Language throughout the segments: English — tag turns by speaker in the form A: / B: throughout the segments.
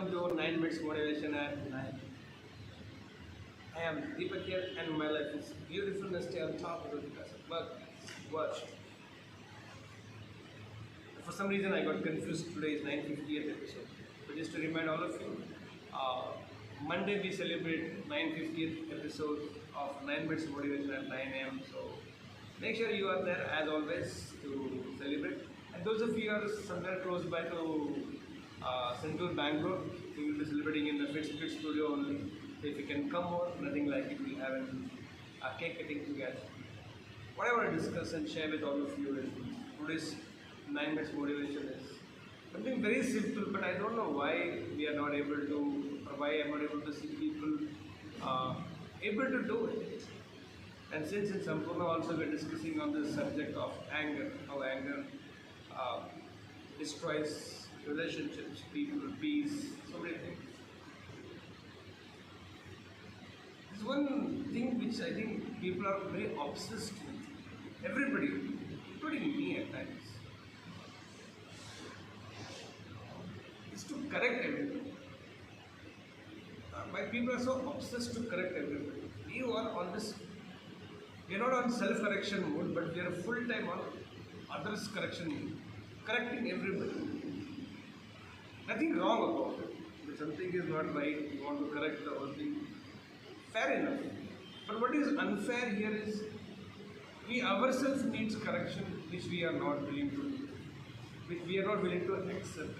A: welcome to 9 Minutes Motivation at 9. I am DEEPAK here and my life is beautiful and stay on top of it because of work, work. For some reason I got confused. Today is 9:50th episode. But just to remind all of you, Monday we celebrate 9:50th episode of 9 Minutes Motivation at 9 a.m. So make sure you are there as always to celebrate. And those of you who are somewhere close by to Central Bangalore, we will be celebrating in the Fit studio only. So if you can come over, nothing like it, we'll have a cake cutting together. What I want to discuss and share with all of you is today's 9 minutes motivation is something very simple, but I don't know why we are not able to, or why I'm not able to see people able to do it. And since in Sampoorna also we're discussing on this subject of anger, how anger destroys relationships, people, peace, so many things. There's one thing which I think people are very obsessed with. Everybody, including me at times, is to correct everybody. Why people are so obsessed to correct everybody? We are on this. We are not on self-correction mode, but we are full time on others' correction mode, correcting everybody. Nothing wrong about it. If something is not right, you want to correct the whole thing. Fair enough. But what is unfair here is we ourselves needs correction which we are not willing to do, which we are not willing to accept,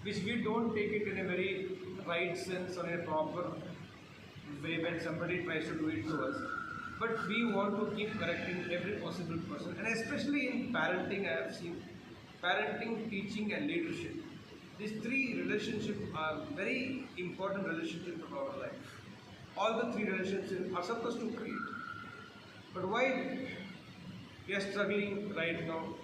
A: which we don't take it in a very right sense or in a proper way when somebody tries to do it to us. But we want to keep correcting every possible person, and especially in parenting, I have seen parenting, teaching, and leadership. These three relationships are very important relationships of our life. All the three relationships are supposed to create. But why we are struggling right now?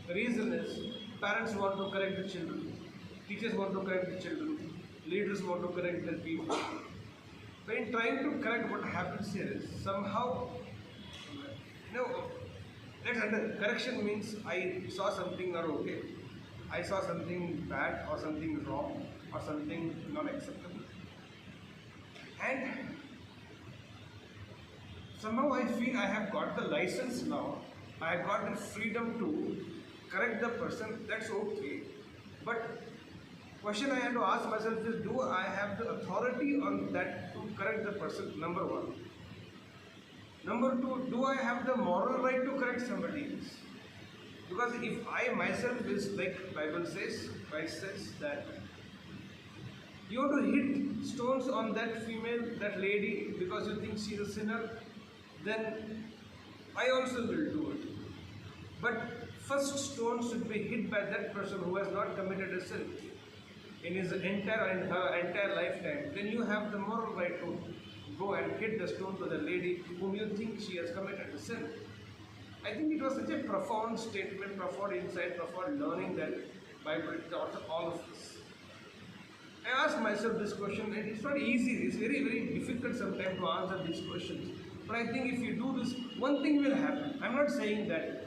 A: The reason is parents want to correct the children, teachers want to correct the children, leaders want to correct their people. But in trying to correct, what happens here is somehow, correction means I saw something not okay, I saw something bad or something wrong or something not acceptable. And somehow I feel I have got the license now, I have got the freedom to correct the person, that's okay. But question I have to ask myself is, do I have the authority on that to correct the person? Number one. Number two, do I have the moral right to correct somebody else? Because if I myself is like Bible says, Christ says that you want to hit stones on that female, that lady, because you think she is a sinner, then I also will do it. But first stone should be hit by that person who has not committed a sin in her entire lifetime. Then you have the moral right to go and hit the stone to the lady whom you think she has committed a sin. I think it was such a profound statement, profound insight, profound learning that Bible taught all of us. I ask myself this question, and it's not easy, it's very, very difficult sometimes to answer these questions. But I think if you do this, one thing will happen. I'm not saying that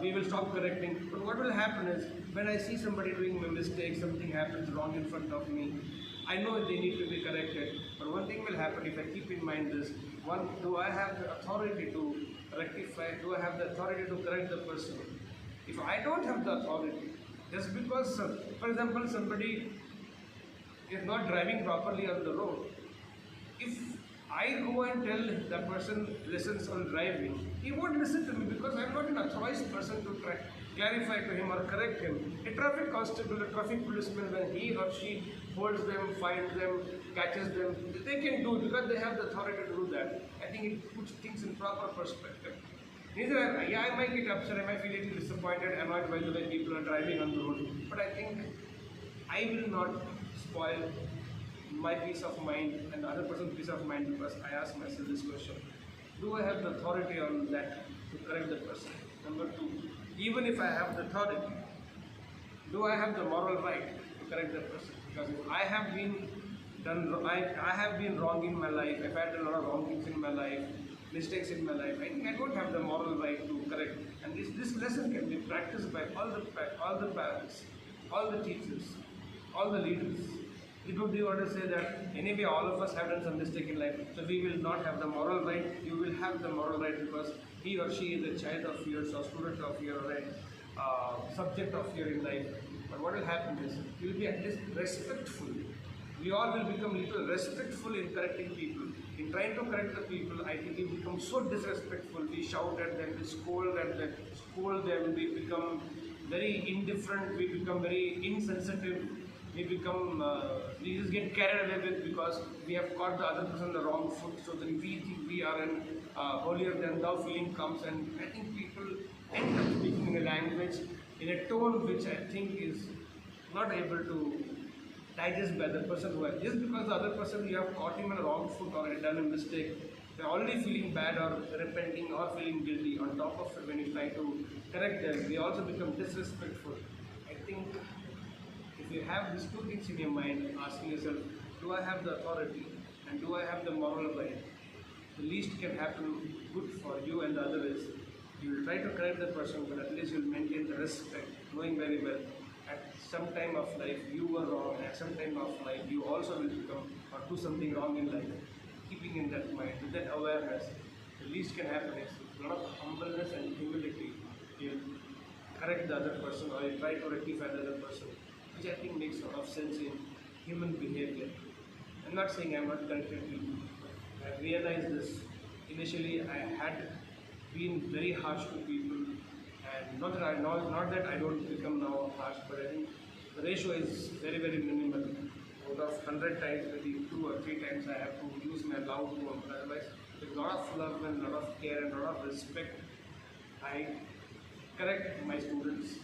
A: we will stop correcting, but what will happen is when I see somebody doing a mistake, something happens wrong in front of me, I know they need to be corrected. But one thing will happen if I keep in mind this: one, do I have the authority to rectify? Do I have the authority to correct the person? If I don't have the authority, just because, for example, somebody is not driving properly on the road, if I go and tell the person lessons on driving, he won't listen to me because I am not an authorized person to try clarify to him or correct him. A traffic constable, a traffic policeman, when he or she holds them, finds them, catches them, they can do it because they have the authority to do that. I think it puts things in proper perspective. I might get upset, I might feel a little disappointed, annoyed by the way people are driving on the road, but I think I will not spoil my peace of mind and the other person's peace of mind because I ask myself this question: do I have the authority on that to correct the person? Number two, even if I have the authority, do I have the moral right to correct the person? Because if I have been wrong in my life, if I had done a lot of wrong things in my life, mistakes in my life, I think I don't have the moral right to correct. And this lesson can be practiced by all the parents, all the teachers, all the leaders. it would be what to say that anyway all of us have done some mistake in life, so we will not have the moral right. You will have the moral right because he or she is a child of yours or student of yours or a subject of yours in life. But what will happen is you will be at least respectful. We all will become little respectful in correcting people. In trying to correct the people, I think we become so disrespectful. We shout at them, we scold them, we become very indifferent, we become very insensitive, we just get carried away with because we have caught the other person the wrong foot. So then we think we are an holier than thou feeling comes, and I think people end up speaking in a language, in a tone which I think is not able to digest by the person who has, just because the other person you have caught him on a wrong foot or done a mistake, they're already feeling bad or repenting or feeling guilty. On top of it, when you try to correct them, they also become disrespectful. I think if you have these two things in your mind, asking yourself, do I have the authority and do I have the moral right? The least can happen good for you and the other is you will try to correct the person, but at least you will maintain the respect, knowing very well at some time of life you were wrong, at some time of life you also will become or do something wrong in life. Keeping in that mind, with that awareness, the least can happen is a lot of humbleness and humility. You correct the other person or you try to rectify the other person, which I think makes a lot of sense in human behavior. I'm not saying I'm not corrected people. I realized this. Initially, I had been very harsh to people, and not that I don't become now harsh, but I think the ratio is very minimal. Out of 100 times, maybe 2 or 3 times I have to use my loud tone. Otherwise, with a lot of love and a lot of care and a lot of respect, I correct my students,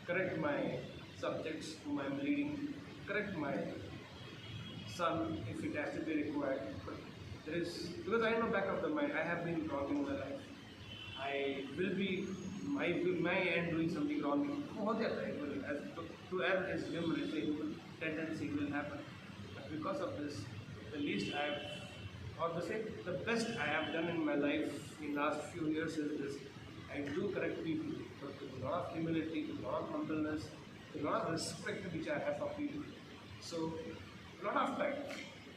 A: correct my subjects whom I am leading, correct my son if it has to be required. But there is, because I know back of the mind, I have been wrong in my life. I will be my end doing something wrong. To err is human, it's a human tendency, will happen. But because of this, the least I have, or the best I have done in my life in last few years is this. I do correct people, but with a lot of humility, with a lot of humbleness, with a lot of respect which I have for people. So, a lot of time,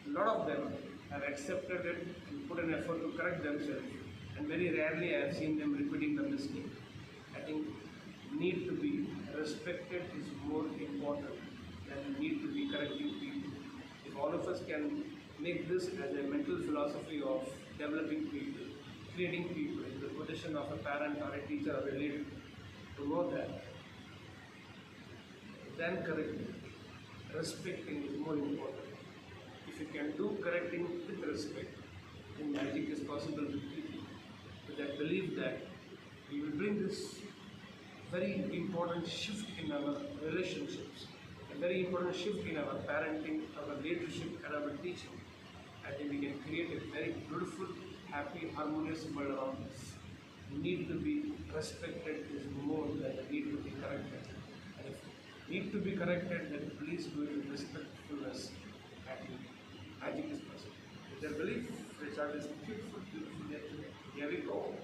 A: a lot of them have accepted it and put an effort to correct themselves. And very rarely I have seen them repeating the mistake. I think need to be respected is more important than need to be correcting people. If all of us can make this as a mental philosophy of developing people, creating people in the position of a parent or a teacher or a leader, to know that, then correcting, respecting is more important. If you can do correcting with respect, then magic is possible with people. With that belief that we will bring this very important shift in our relationships, a very important shift in our parenting, our leadership and our teaching. I think we can create a very beautiful, happy, harmonious world around us. The need to be respected is more than the need to be corrected. And if need to be corrected, then please do it with respectfulness. I think magic is possible. With their belief, result is beautiful, beautiful day today. Here we go.